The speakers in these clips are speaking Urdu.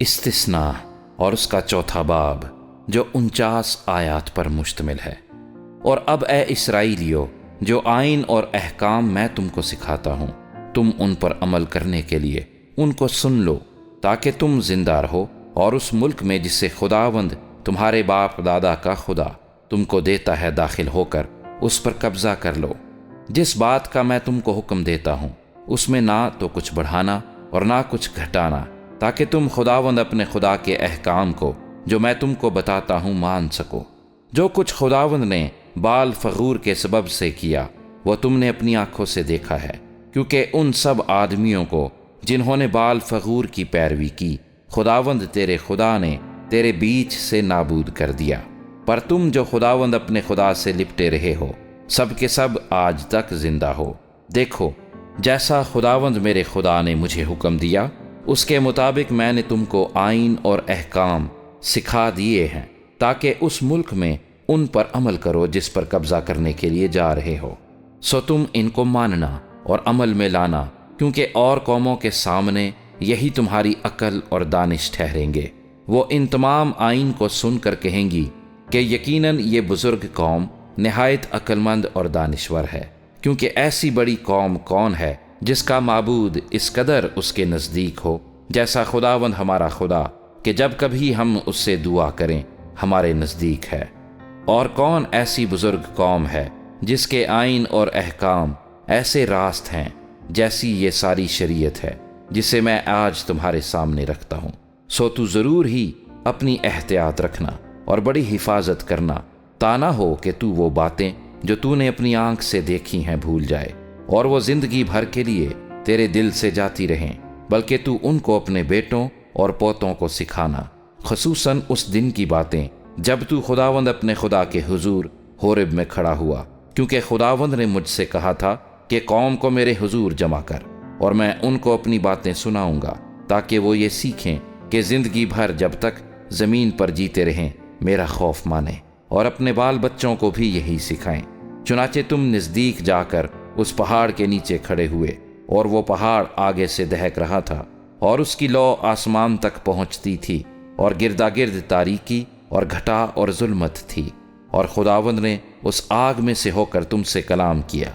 استثناء اور اس کا چوتھا باب جو 49 آیات پر مشتمل ہے۔ اور اب اے اسرائیلیو، جو آئین اور احکام میں تم کو سکھاتا ہوں، تم ان پر عمل کرنے کے لیے ان کو سن لو، تاکہ تم زندہ رہو اور اس ملک میں جسے خداوند تمہارے باپ دادا کا خدا تم کو دیتا ہے داخل ہو کر اس پر قبضہ کر لو۔ جس بات کا میں تم کو حکم دیتا ہوں اس میں نہ تو کچھ بڑھانا اور نہ کچھ گھٹانا، تاکہ تم خداوند اپنے خدا کے احکام کو جو میں تم کو بتاتا ہوں مان سکو۔ جو کچھ خداوند نے بال فغور کے سبب سے کیا وہ تم نے اپنی آنکھوں سے دیکھا ہے، کیونکہ ان سب آدمیوں کو جنہوں نے بال فغور کی پیروی کی خداوند تیرے خدا نے تیرے بیچ سے نابود کر دیا۔ پر تم جو خداوند اپنے خدا سے لپٹے رہے ہو سب کے سب آج تک زندہ ہو۔ دیکھو، جیسا خداوند میرے خدا نے مجھے حکم دیا اس کے مطابق میں نے تم کو آئین اور احکام سکھا دیے ہیں، تاکہ اس ملک میں ان پر عمل کرو جس پر قبضہ کرنے کے لیے جا رہے ہو۔ سو تم ان کو ماننا اور عمل میں لانا، کیونکہ اور قوموں کے سامنے یہی تمہاری عقل اور دانش ٹھہریں گے۔ وہ ان تمام آئین کو سن کر کہیں گی کہ یقیناً یہ بزرگ قوم نہایت عقل مند اور دانشور ہے، کیونکہ ایسی بڑی قوم کون ہے جس کا معبود اس قدر اس کے نزدیک ہو جیسا خداوند ہمارا خدا، کہ جب کبھی ہم اس سے دعا کریں ہمارے نزدیک ہے۔ اور کون ایسی بزرگ قوم ہے جس کے آئین اور احکام ایسے راست ہیں جیسی یہ ساری شریعت ہے جسے میں آج تمہارے سامنے رکھتا ہوں۔ سو تو ضرور ہی اپنی احتیاط رکھنا اور بڑی حفاظت کرنا، تا نہ ہو کہ تو وہ باتیں جو تو نے اپنی آنکھ سے دیکھی ہیں بھول جائے، اور وہ زندگی بھر کے لیے تیرے دل سے جاتی رہیں، بلکہ تو ان کو اپنے بیٹوں اور پوتوں کو سکھانا، خصوصاً اس دن کی باتیں جب تو خداوند اپنے خدا کے حضور ہورب میں کھڑا ہوا، کیونکہ خداوند نے مجھ سے کہا تھا کہ قوم کو میرے حضور جمع کر، اور میں ان کو اپنی باتیں سناؤں گا، تاکہ وہ یہ سیکھیں کہ زندگی بھر جب تک زمین پر جیتے رہیں میرا خوف مانیں، اور اپنے بال بچوں کو بھی یہی سکھائیں۔ چنانچہ تم نزدیک جا کر اس پہاڑ کے نیچے کھڑے ہوئے، اور وہ پہاڑ آگے سے دہک رہا تھا، اور اس کی لو آسمان تک پہنچتی تھی، اور گردا گرد تاریکی اور گھٹا اور ظلمت تھی، اور خداوند نے اس آگ میں سے ہو کر تم سے کلام کیا۔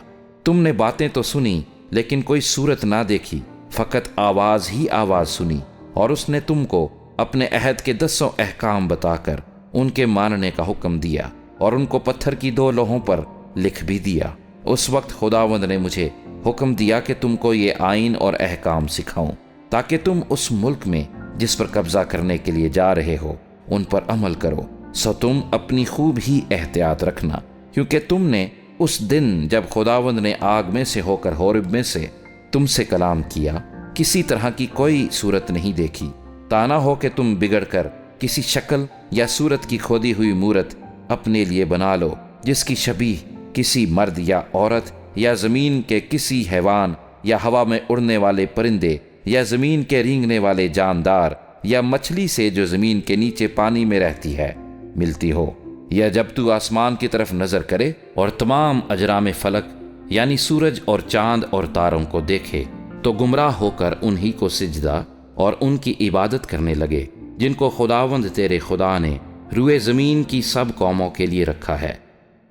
تم نے باتیں تو سنی لیکن کوئی صورت نہ دیکھی، فقط آواز ہی آواز سنی، اور اس نے تم کو اپنے عہد کے 10 احکام بتا کر ان کے ماننے کا حکم دیا، اور ان کو پتھر کی 2 لوحوں پر لکھ بھی دیا۔ اس وقت خداوند نے مجھے حکم دیا کہ تم کو یہ آئین اور احکام سکھاؤں، تاکہ تم اس ملک میں جس پر قبضہ کرنے کے لیے جا رہے ہو ان پر عمل کرو۔ سو تم اپنی خوب ہی احتیاط رکھنا، کیونکہ تم نے اس دن جب خداوند نے آگ میں سے ہو کر ہورب میں سے تم سے کلام کیا کسی طرح کی کوئی صورت نہیں دیکھی، تا نہ ہو کہ تم بگڑ کر کسی شکل یا صورت کی کھودی ہوئی مورت اپنے لیے بنا لو، جس کی شبیہ کسی مرد یا عورت یا زمین کے کسی حیوان یا ہوا میں اڑنے والے پرندے یا زمین کے رینگنے والے جاندار یا مچھلی سے جو زمین کے نیچے پانی میں رہتی ہے ملتی ہو، یا جب تو آسمان کی طرف نظر کرے اور تمام اجرام فلک یعنی سورج اور چاند اور تاروں کو دیکھے تو گمراہ ہو کر انہی کو سجدہ اور ان کی عبادت کرنے لگے جن کو خداوند تیرے خدا نے روئے زمین کی سب قوموں کے لیے رکھا ہے۔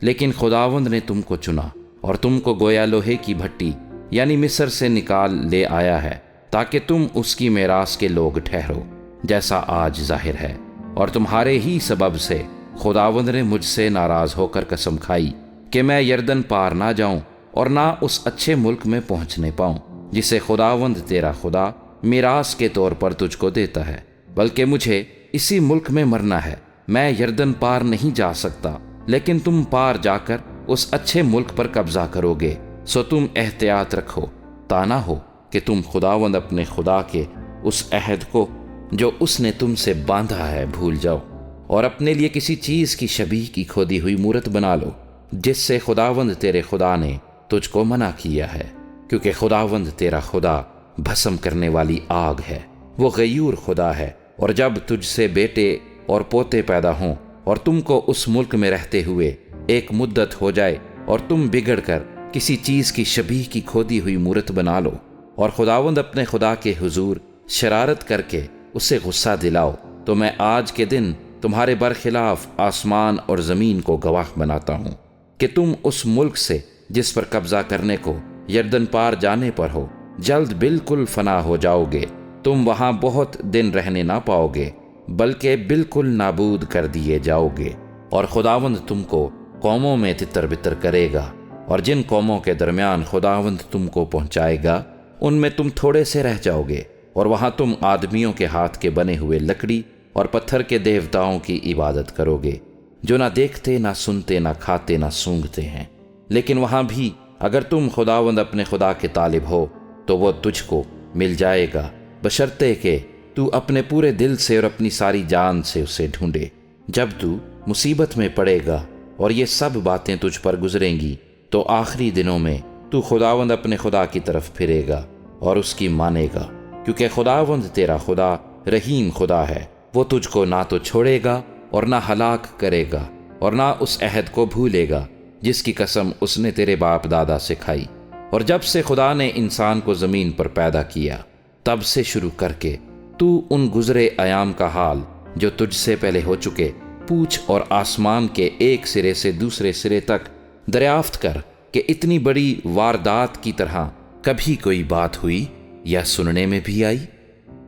لیکن خداوند نے تم کو چنا اور تم کو گویا لوہے کی بھٹی یعنی مصر سے نکال لے آیا ہے، تاکہ تم اس کی میراث کے لوگ ٹھہرو، جیسا آج ظاہر ہے۔ اور تمہارے ہی سبب سے خداوند نے مجھ سے ناراض ہو کر قسم کھائی کہ میں یردن پار نہ جاؤں اور نہ اس اچھے ملک میں پہنچنے پاؤں جسے خداوند تیرا خدا میراث کے طور پر تجھ کو دیتا ہے، بلکہ مجھے اسی ملک میں مرنا ہے۔ میں یردن پار نہیں جا سکتا، لیکن تم پار جا کر اس اچھے ملک پر قبضہ کرو گے۔ سو تم احتیاط رکھو، تا نہ ہو کہ تم خداوند اپنے خدا کے اس عہد کو جو اس نے تم سے باندھا ہے بھول جاؤ، اور اپنے لیے کسی چیز کی شبیہ کی کھودی ہوئی مورت بنا لو جس سے خداوند تیرے خدا نے تجھ کو منع کیا ہے، کیونکہ خداوند تیرا خدا بھسم کرنے والی آگ ہے، وہ غیور خدا ہے۔ اور جب تجھ سے بیٹے اور پوتے پیدا ہوں اور تم کو اس ملک میں رہتے ہوئے ایک مدت ہو جائے اور تم بگڑ کر کسی چیز کی شبیہ کی کھودی ہوئی مورت بنا لو، اور خداوند اپنے خدا کے حضور شرارت کر کے اسے غصہ دلاؤ تو میں آج کے دن تمہارے برخلاف آسمان اور زمین کو گواہ بناتا ہوں کہ تم اس ملک سے جس پر قبضہ کرنے کو یردن پار جانے پر ہو جلد بالکل فنا ہو جاؤ گے۔ تم وہاں بہت دن رہنے نہ پاؤ گے بلکہ بالکل نابود کر دیے جاؤ گے، اور خداوند تم کو قوموں میں تتر بتر کرے گا، اور جن قوموں کے درمیان خداوند تم کو پہنچائے گا ان میں تم تھوڑے سے رہ جاؤ گے، اور وہاں تم آدمیوں کے ہاتھ کے بنے ہوئے لکڑی اور پتھر کے دیوتاؤں کی عبادت کرو گے جو نہ دیکھتے نہ سنتے نہ کھاتے نہ سونگھتے ہیں۔ لیکن وہاں بھی اگر تم خداوند اپنے خدا کے طالب ہو تو وہ تجھ کو مل جائے گا، بشرطے کہ تو اپنے پورے دل سے اور اپنی ساری جان سے اسے ڈھونڈے۔ جب تو مصیبت میں پڑے گا اور یہ سب باتیں تجھ پر گزریں گی تو آخری دنوں میں تو خداوند اپنے خدا کی طرف پھرے گا اور اس کی مانے گا، کیونکہ خداوند تیرا خدا رحیم خدا ہے، وہ تجھ کو نہ تو چھوڑے گا اور نہ ہلاک کرے گا، اور نہ اس عہد کو بھولے گا جس کی قسم اس نے تیرے باپ دادا سے کھائی۔ اور جب سے خدا نے انسان کو زمین پر پیدا کیا تب سے شروع کر کے تو ان گزرے ایام کا حال جو تجھ سے پہلے ہو چکے پوچھ، اور آسمان کے ایک سرے سے دوسرے سرے تک دریافت کر کہ اتنی بڑی واردات کی طرح کبھی کوئی بات ہوئی یا سننے میں بھی آئی؟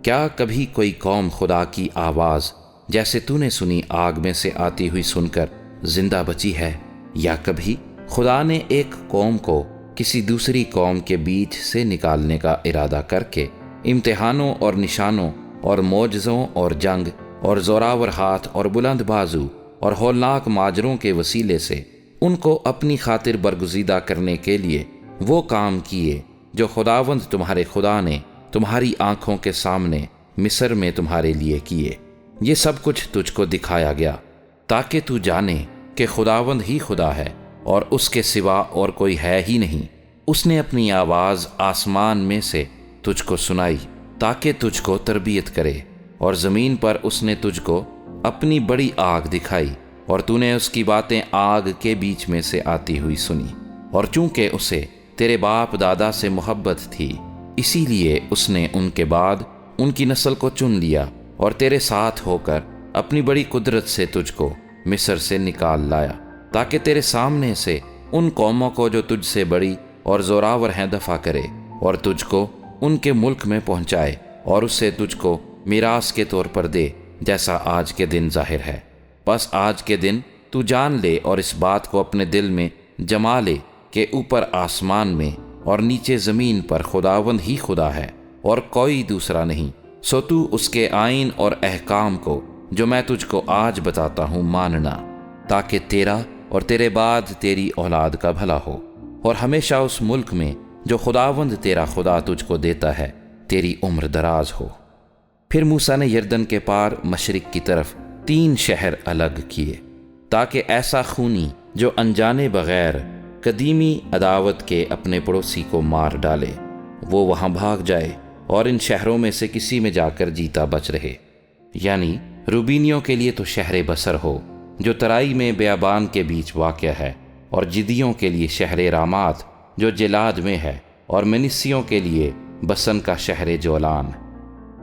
کیا کبھی کوئی قوم خدا کی آواز جیسے تو نے سنی آگ میں سے آتی ہوئی سن کر زندہ بچی ہے؟ یا کبھی خدا نے ایک قوم کو کسی دوسری قوم کے بیچ سے نکالنے کا ارادہ کر کے امتحانوں اور نشانوں اور معجزوں اور جنگ اور زوراور ہاتھ اور بلند بازو اور ہولناک ماجروں کے وسیلے سے ان کو اپنی خاطر برگزیدہ کرنے کے لیے وہ کام کیے جو خداوند تمہارے خدا نے تمہاری آنکھوں کے سامنے مصر میں تمہارے لیے کیے؟ یہ سب کچھ تجھ کو دکھایا گیا تاکہ تو جانے کہ خداوند ہی خدا ہے اور اس کے سوا اور کوئی ہے ہی نہیں۔ اس نے اپنی آواز آسمان میں سے تجھ کو سنائی تاکہ تجھ کو تربیت کرے، اور زمین پر اس نے تجھ کو اپنی بڑی آگ دکھائی، اور تو نے اس کی باتیں آگ کے بیچ میں سے آتی ہوئی سنی۔ اور چونکہ اسے تیرے باپ دادا سے محبت تھی اسی لیے اس نے ان کے بعد ان کی نسل کو چن لیا اور تیرے ساتھ ہو کر اپنی بڑی قدرت سے تجھ کو مصر سے نکال لایا، تاکہ تیرے سامنے سے ان قوموں کو جو تجھ سے بڑی اور زوراور ہیں دفع کرے، اور تجھ کو ان کے ملک میں پہنچائے اور اسے تجھ کو میراث کے طور پر دے، جیسا آج کے دن ظاہر ہے۔ بس آج کے دن تو جان لے اور اس بات کو اپنے دل میں جما لے کہ اوپر آسمان میں اور نیچے زمین پر خداوند ہی خدا ہے اور کوئی دوسرا نہیں۔ سو تو اس کے آئین اور احکام کو جو میں تجھ کو آج بتاتا ہوں ماننا، تاکہ تیرا اور تیرے بعد تیری اولاد کا بھلا ہو، اور ہمیشہ اس ملک میں جو خداوند تیرا خدا تجھ کو دیتا ہے تیری عمر دراز ہو۔ پھر موسیٰ نے یردن کے پار مشرق کی طرف 3 شہر الگ کیے، تاکہ ایسا خونی جو انجانے بغیر قدیمی عداوت کے اپنے پڑوسی کو مار ڈالے وہ وہاں بھاگ جائے اور ان شہروں میں سے کسی میں جا کر جیتا بچ رہے۔ یعنی روبینیوں کے لیے تو شہر بصر ہو جو ترائی میں بیابان کے بیچ واقع ہے، اور جدیوں کے لیے شہر رامات جو جلاد میں ہے، اور منسیوں کے لیے بسن کا شہر جولان۔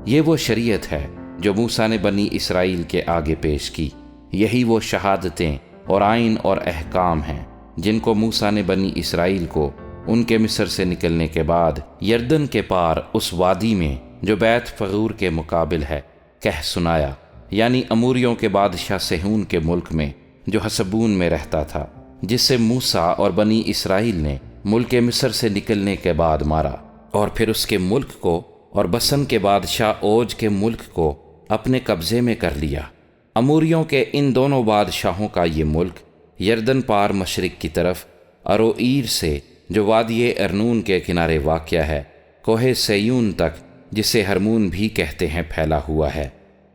یہ وہ شریعت ہے جو موسیٰ نے بنی اسرائیل کے آگے پیش کی، یہی وہ شہادتیں اور آئین اور احکام ہیں جن کو موسیٰ نے بنی اسرائیل کو ان کے مصر سے نکلنے کے بعد یردن کے پار اس وادی میں جو بیت فغور کے مقابل ہے کہہ سنایا، یعنی اموریوں کے بادشاہ سہون کے ملک میں جو حسبون میں رہتا تھا، جس سے موسیٰ اور بنی اسرائیل نے ملک مصر سے نکلنے کے بعد مارا، اور پھر اس کے ملک کو اور بسن کے بادشاہ اوج کے ملک کو اپنے قبضے میں کر لیا۔ اموریوں کے ان دونوں بادشاہوں کا یہ ملک یردن پار مشرق کی طرف اروئیر سے جو وادی ارنون کے کنارے واقع ہے کوہ سیون تک، جسے ہرمون بھی کہتے ہیں، پھیلا ہوا ہے۔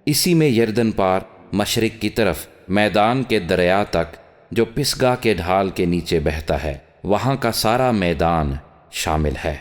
اسی میں یردن پار مشرق کی طرف میدان کے دریا تک جو پسگا کے ڈھال کے نیچے بہتا ہے، وہاں کا سارا میدان شامل ہے۔